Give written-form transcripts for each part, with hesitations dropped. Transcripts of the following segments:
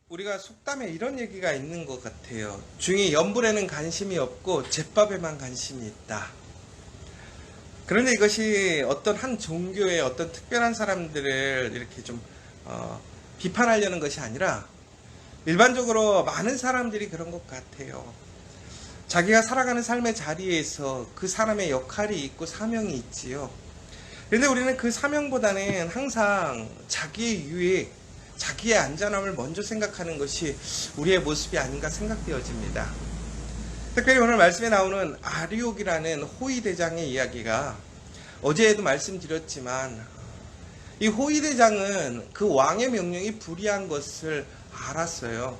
우리가 속담에 이런 얘기가 있는 것 같아요. 중이 연불에는 관심이 없고 제밥에만 관심이 있다. 그런데 이것이 어떤 한 종교의 어떤 특별한 사람들을 이렇게 좀 비판하려는 것이 아니라 일반적으로 많은 사람들이 그런 것 같아요. 자기가 살아가는 삶의 자리에서 그 사람의 역할이 있고 사명이 있지요. 그런데 우리는 그 사명보다는 항상 자기의 유익, 자기의 안전함을 먼저 생각하는 것이 우리의 모습이 아닌가 생각되어집니다. 특별히 오늘 말씀에 나오는 아리옥이라는 호위대장의 이야기가 어제에도 말씀드렸지만 이 호위대장은 그 왕의 명령이 불의한 것을 알았어요.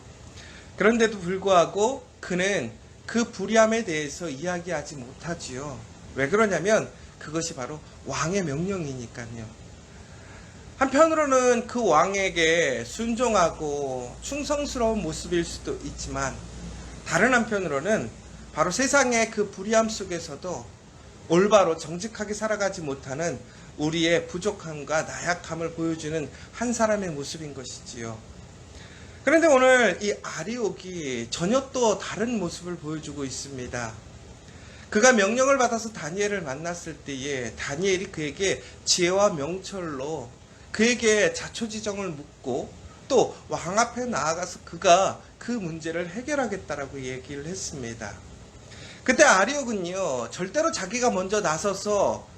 그런데도 불구하고 그는 그 불의함에 대해서 이야기하지 못하지요. 왜 그러냐면 그것이 바로 왕의 명령이니까요. 한편으로는 그 왕에게 순종하고 충성스러운 모습일 수도 있지만 다른 한편으로는 바로 세상의 그 불의함 속에서도 올바로 정직하게 살아가지 못하는 우리의 부족함과 나약함을 보여주는 한 사람의 모습인 것이지요. 그런데 오늘 이 아리옥이 전혀 또 다른 모습을 보여주고 있습니다. 그가 명령을 받아서 다니엘을 만났을 때에 다니엘이 그에게 지혜와 명철로 그에게 자초지정을 묻고 또 왕 앞에 나아가서 그가 그 문제를 해결하겠다라고 얘기를 했습니다. 그때 아리옥은요, 절대로 자기가 먼저 나서서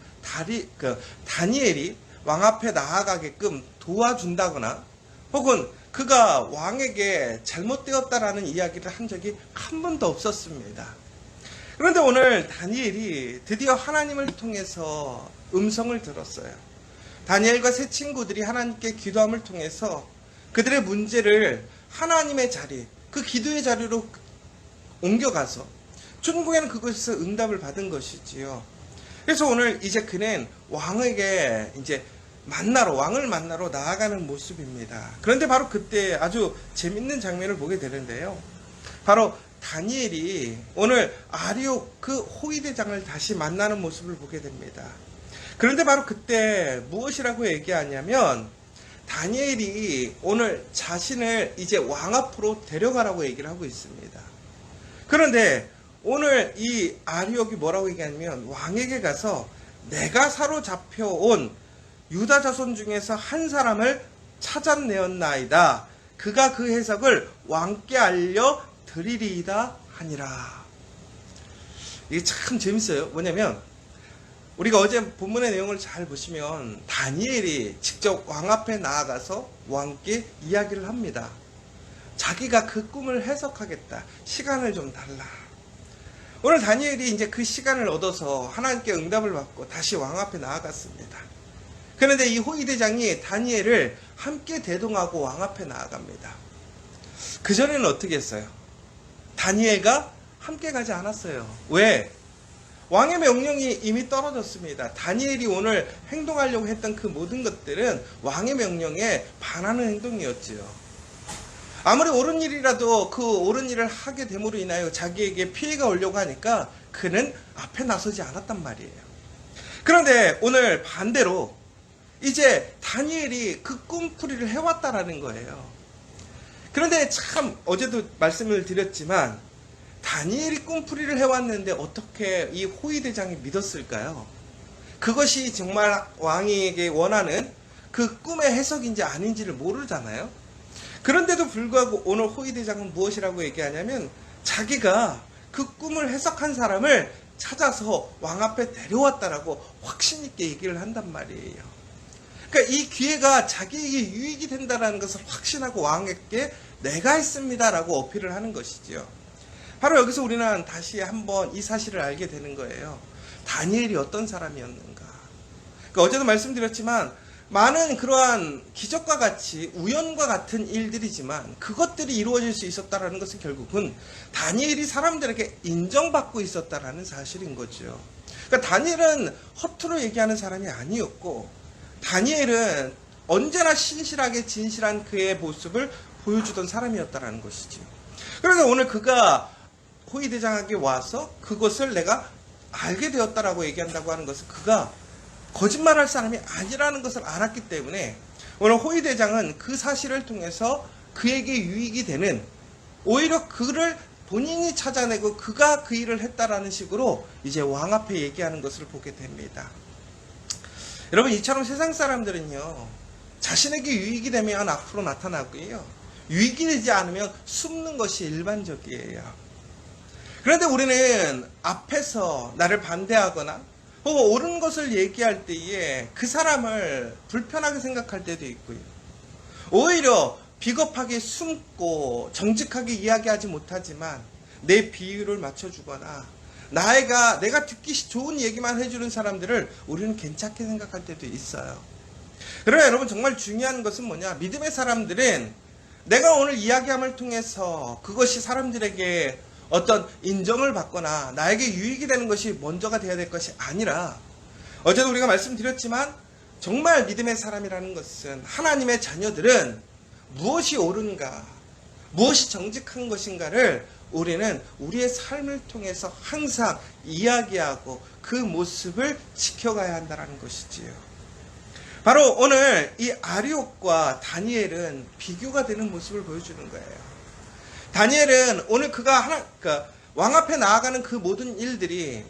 다니엘이 왕 앞에 나아가게끔 도와준다거나 혹은 그가 왕에게 잘못되었다라는 이야기를 한 적이 한 번도 없었습니다. 그런데 오늘 다니엘이 드디어 하나님을 통해서 음성을 들었어요. 다니엘과 세 친구들이 하나님께 기도함을 통해서 그들의 문제를 하나님의 자리, 그 기도의 자리로 옮겨가서 천국에는 그것에서 응답을 받은 것이지요. 그래서 오늘 이제 그는 왕에게 이제 왕을 만나러 나아가는 모습입니다. 그런데 바로 그때 아주 재밌는 장면을 보게 되는데요. 바로 다니엘이 오늘 아리옥 그 호위대장을 다시 만나는 모습을 보게 됩니다. 그런데 바로 그때 무엇이라고 얘기하냐면 다니엘이 오늘 자신을 이제 왕 앞으로 데려가라고 얘기를 하고 있습니다. 그런데 오늘 이 아리옥이 뭐라고 얘기하냐면 왕에게 가서 내가 사로잡혀온 유다 자손 중에서 한 사람을 찾아내었나이다. 그가 그 해석을 왕께 알려 드리리이다 하니라. 이게 참 재밌어요. 뭐냐면 우리가 어제 본문의 내용을 잘 보시면 다니엘이 직접 왕 앞에 나아가서 왕께 이야기를 합니다. 자기가 그 꿈을 해석하겠다. 시간을 좀 달라. 오늘 다니엘이 이제 그 시간을 얻어서 하나님께 응답을 받고 다시 왕 앞에 나아갔습니다. 그런데 이 호위대장이 다니엘을 함께 대동하고 왕 앞에 나아갑니다. 그전에는 어떻게 했어요? 다니엘과 함께 가지 않았어요. 왜? 왕의 명령이 이미 떨어졌습니다. 다니엘이 오늘 행동하려고 했던 그 모든 것들은 왕의 명령에 반하는 행동이었지요. 아무리 옳은 일이라도 그 옳은 일을 하게 됨으로 인하여 자기에게 피해가 오려고 하니까 그는 앞에 나서지 않았단 말이에요. 그런데 오늘 반대로 이제 다니엘이 그 꿈풀이를 해왔다라는 거예요. 그런데 참 어제도 말씀을 드렸지만 다니엘이 꿈풀이를 해왔는데 어떻게 이 호위대장이 믿었을까요? 그것이 정말 왕에게 원하는 그 꿈의 해석인지 아닌지를 모르잖아요. 그런데도 불구하고 오늘 호위대장은 무엇이라고 얘기하냐면 자기가 그 꿈을 해석한 사람을 찾아서 왕 앞에 데려왔다라고 확신 있게 얘기를 한단 말이에요. 그러니까 이 기회가 자기에게 유익이 된다는 것을 확신하고 왕에게 내가 했습니다라고 어필을 하는 것이지요. 바로 여기서 우리는 다시 한번 이 사실을 알게 되는 거예요. 다니엘이 어떤 사람이었는가. 그러니까 어제도 말씀드렸지만 많은 그러한 기적과 같이 우연과 같은 일들이지만 그것들이 이루어질 수 있었다는 것은 결국은 다니엘이 사람들에게 인정받고 있었다는 사실인 거죠. 그러니까 다니엘은 허투루 얘기하는 사람이 아니었고 다니엘은 언제나 신실하게 진실한 그의 모습을 보여주던 사람이었다는 것이죠. 그래서 오늘 그가 호위대장에게 와서 그것을 내가 알게 되었다라고 얘기한다고 하는 것은 그가 거짓말할 사람이 아니라는 것을 알았기 때문에 오늘 호위대장은 그 사실을 통해서 그에게 유익이 되는, 오히려 그를 본인이 찾아내고 그가 그 일을 했다라는 식으로 이제 왕 앞에 얘기하는 것을 보게 됩니다. 여러분, 이처럼 세상 사람들은요, 자신에게 유익이 되면 앞으로 나타나고요, 유익이 되지 않으면 숨는 것이 일반적이에요. 그런데 우리는 앞에서 나를 반대하거나 혹은 옳은 것을 얘기할 때에 그 사람을 불편하게 생각할 때도 있고요, 오히려 비겁하게 숨고 정직하게 이야기하지 못하지만 내 비유를 맞춰주거나 내가 듣기 좋은 얘기만 해주는 사람들을 우리는 괜찮게 생각할 때도 있어요. 그러나 여러분, 정말 중요한 것은 뭐냐? 믿음의 사람들은 내가 오늘 이야기함을 통해서 그것이 사람들에게 어떤 인정을 받거나 나에게 유익이 되는 것이 먼저가 되어야 될 것이 아니라, 어제도 우리가 말씀드렸지만 정말 믿음의 사람이라는 것은, 하나님의 자녀들은 무엇이 옳은가, 무엇이 정직한 것인가를 우리는 우리의 삶을 통해서 항상 이야기하고 그 모습을 지켜가야 한다는 것이지요. 바로 오늘 이 아리옥과 다니엘은 비교가 되는 모습을 보여주는 거예요. 다니엘은 오늘 그가 왕 앞에 나아가는 그 모든 일들이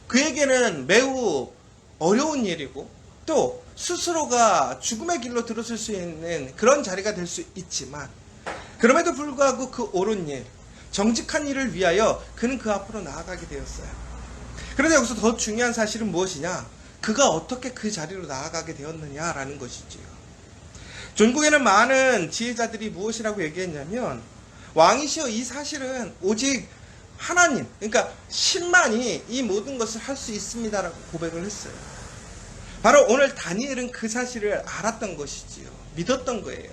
그에게는 매우 어려운 일이고, 또 스스로가 죽음의 길로 들어설 수 있는 그런 자리가 될 수 있지만, 그럼에도 불구하고 그 옳은 일, 정직한 일을 위하여 그는 그 앞으로 나아가게 되었어요. 그런데 여기서 더 중요한 사실은 무엇이냐? 그가 어떻게 그 자리로 나아가게 되었느냐라는 것이지요. 전국에는 많은 지혜자들이 무엇이라고 얘기했냐면, 왕이시여, 이 사실은 오직 하나님, 그러니까 신만이 이 모든 것을 할 수 있습니다라고 고백을 했어요. 바로 오늘 다니엘은 그 사실을 알았던 것이지요. 믿었던 거예요.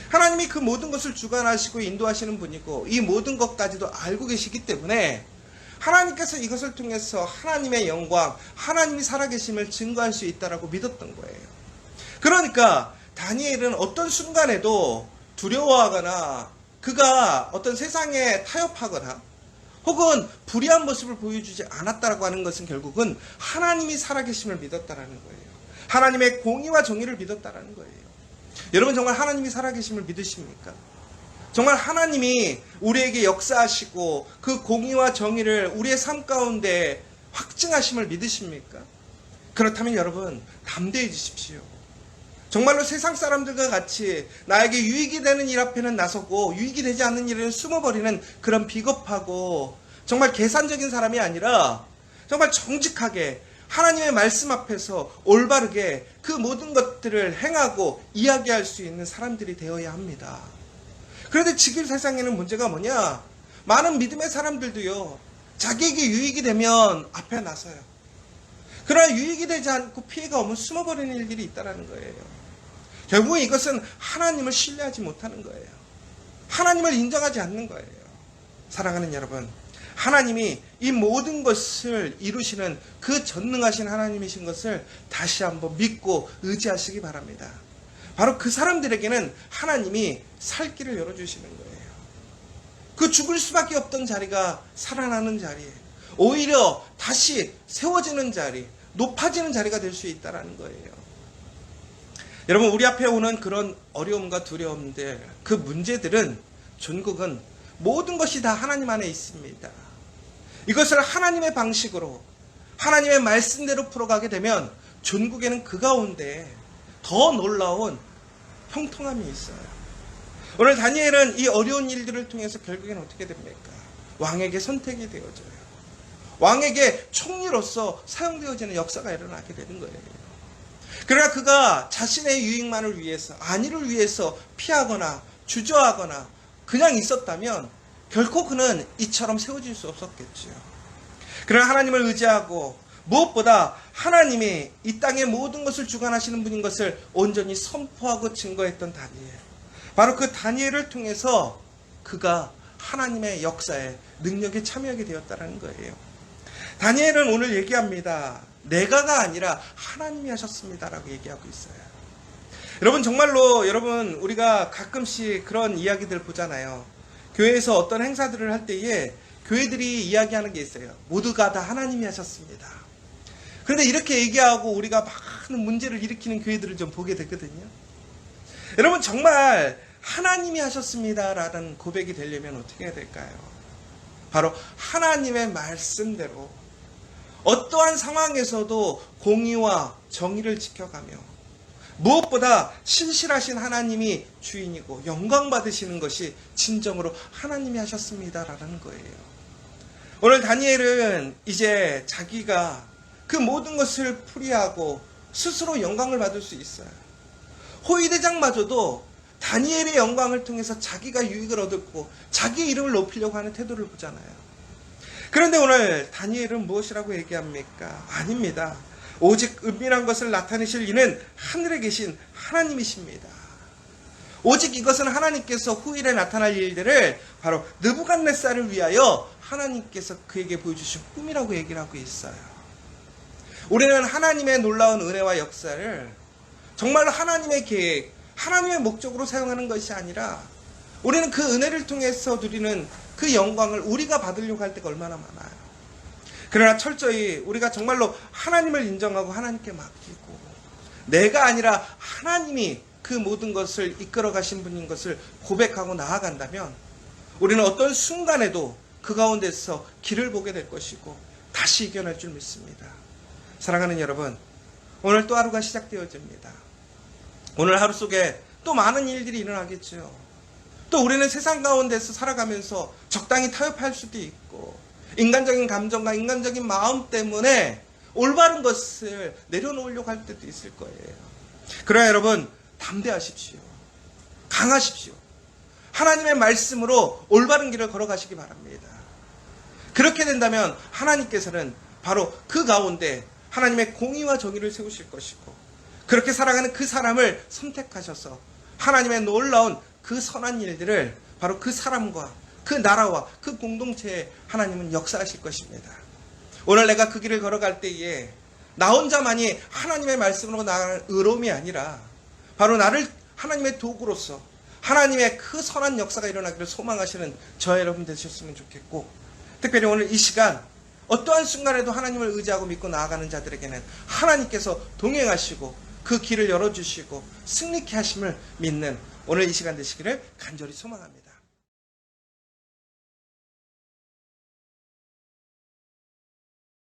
하나님이 그 모든 것을 주관하시고 인도하시는 분이고, 이 모든 것까지도 알고 계시기 때문에 하나님께서 이것을 통해서 하나님의 영광, 하나님이 살아계심을 증거할 수 있다라고 믿었던 거예요. 그러니까 다니엘은 어떤 순간에도 두려워하거나 그가 어떤 세상에 타협하거나 혹은 불의한 모습을 보여주지 않았다라고 하는 것은 결국은 하나님이 살아계심을 믿었다라는 거예요. 하나님의 공의와 정의를 믿었다라는 거예요. 여러분, 정말 하나님이 살아계심을 믿으십니까? 정말 하나님이 우리에게 역사하시고 그 공의와 정의를 우리의 삶 가운데 확증하심을 믿으십니까? 그렇다면 여러분, 담대해지십시오. 정말로 세상 사람들과 같이 나에게 유익이 되는 일 앞에는 나서고 유익이 되지 않는 일에는 숨어버리는 그런 비겁하고 정말 계산적인 사람이 아니라, 정말 정직하게 하나님의 말씀 앞에서 올바르게 그 모든 것들을 행하고 이야기할 수 있는 사람들이 되어야 합니다. 그런데 지금 세상에는 문제가 뭐냐? 많은 믿음의 사람들도요, 자기에게 유익이 되면 앞에 나서요. 그러나 유익이 되지 않고 피해가 오면 숨어버리는 일들이 있다는 거예요. 결국은 이것은 하나님을 신뢰하지 못하는 거예요. 하나님을 인정하지 않는 거예요. 사랑하는 여러분, 하나님이 이 모든 것을 이루시는 그 전능하신 하나님이신 것을 다시 한번 믿고 의지하시기 바랍니다. 바로 그 사람들에게는 하나님이 살 길을 열어주시는 거예요. 그 죽을 수밖에 없던 자리가 살아나는 자리, 오히려 다시 세워지는 자리, 높아지는 자리가 될 수 있다는 거예요. 여러분, 우리 앞에 오는 그런 어려움과 두려움들, 그 문제들은, 전국은 모든 것이 다 하나님 안에 있습니다. 이것을 하나님의 방식으로, 하나님의 말씀대로 풀어가게 되면 전국에는 그 가운데 더 놀라운 형통함이 있어요. 오늘 다니엘은 이 어려운 일들을 통해서 결국에는 어떻게 됩니까? 왕에게 선택이 되어져요. 왕에게 총리로서 사용되어지는 역사가 일어나게 되는 거예요. 그러나 그가 자신의 유익만을 위해서, 안위를 위해서 피하거나 주저하거나 그냥 있었다면 결코 그는 이처럼 세워질 수 없었겠지요. 그러나 하나님을 의지하고 무엇보다 하나님이 이 땅의 모든 것을 주관하시는 분인 것을 온전히 선포하고 증거했던 다니엘. 바로 그 다니엘을 통해서 그가 하나님의 역사에, 능력에 참여하게 되었다는 거예요. 다니엘은 오늘 얘기합니다. 내가가 아니라 하나님이 하셨습니다라고 얘기하고 있어요. 여러분, 정말로 여러분, 우리가 가끔씩 그런 이야기들 보잖아요. 교회에서 어떤 행사들을 할 때에 교회들이 이야기하는 게 있어요. 모두가 다 하나님이 하셨습니다. 그런데 이렇게 얘기하고 우리가 많은 문제를 일으키는 교회들을 좀 보게 되거든요. 여러분, 정말 하나님이 하셨습니다라는 고백이 되려면 어떻게 해야 될까요? 바로 하나님의 말씀대로 어떠한 상황에서도 공의와 정의를 지켜가며 무엇보다 신실하신 하나님이 주인이고 영광 받으시는 것이 진정으로 하나님이 하셨습니다라는 거예요. 오늘 다니엘은 이제 자기가 그 모든 것을 풀이하고 스스로 영광을 받을 수 있어요. 호위대장마저도 다니엘의 영광을 통해서 자기가 유익을 얻었고 자기 이름을 높이려고 하는 태도를 보잖아요. 그런데 오늘 다니엘은 무엇이라고 얘기합니까? 아닙니다. 오직 은밀한 것을 나타내실 이는 하늘에 계신 하나님이십니다. 오직 이것은 하나님께서 후일에 나타날 일들을 바로 느부갓네살을 위하여 하나님께서 그에게 보여주신 꿈이라고 얘기를 하고 있어요. 우리는 하나님의 놀라운 은혜와 역사를 정말로 하나님의 계획, 하나님의 목적으로 사용하는 것이 아니라 우리는 그 은혜를 통해서 누리는 그 영광을 우리가 받으려고 할 때가 얼마나 많아요. 그러나 철저히 우리가 정말로 하나님을 인정하고 하나님께 맡기고 내가 아니라 하나님이 그 모든 것을 이끌어 가신 분인 것을 고백하고 나아간다면 우리는 어떤 순간에도 그 가운데서 길을 보게 될 것이고 다시 이겨낼 줄 믿습니다. 사랑하는 여러분, 오늘 또 하루가 시작되어집니다. 오늘 하루 속에 또 많은 일들이 일어나겠죠. 또 우리는 세상 가운데서 살아가면서 적당히 타협할 수도 있고 인간적인 감정과 인간적인 마음 때문에 올바른 것을 내려놓으려고 할 때도 있을 거예요. 그러나 여러분, 담대하십시오. 강하십시오. 하나님의 말씀으로 올바른 길을 걸어가시기 바랍니다. 그렇게 된다면 하나님께서는 바로 그 가운데 하나님의 공의와 정의를 세우실 것이고 그렇게 살아가는 그 사람을 선택하셔서 하나님의 놀라운 그 선한 일들을 바로 그 사람과 그 나라와 그 공동체에 하나님은 역사하실 것입니다. 오늘 내가 그 길을 걸어갈 때에 나 혼자만이 하나님의 말씀으로 나아가는 의로움이 아니라 바로 나를 하나님의 도구로서 하나님의 그 선한 역사가 일어나기를 소망하시는 저 여러분 되셨으면 좋겠고 특별히 오늘 이 시간 어떠한 순간에도 하나님을 의지하고 믿고 나아가는 자들에게는 하나님께서 동행하시고 그 길을 열어주시고 승리케 하심을 믿는 오늘 이 시간 되시기를 간절히 소망합니다.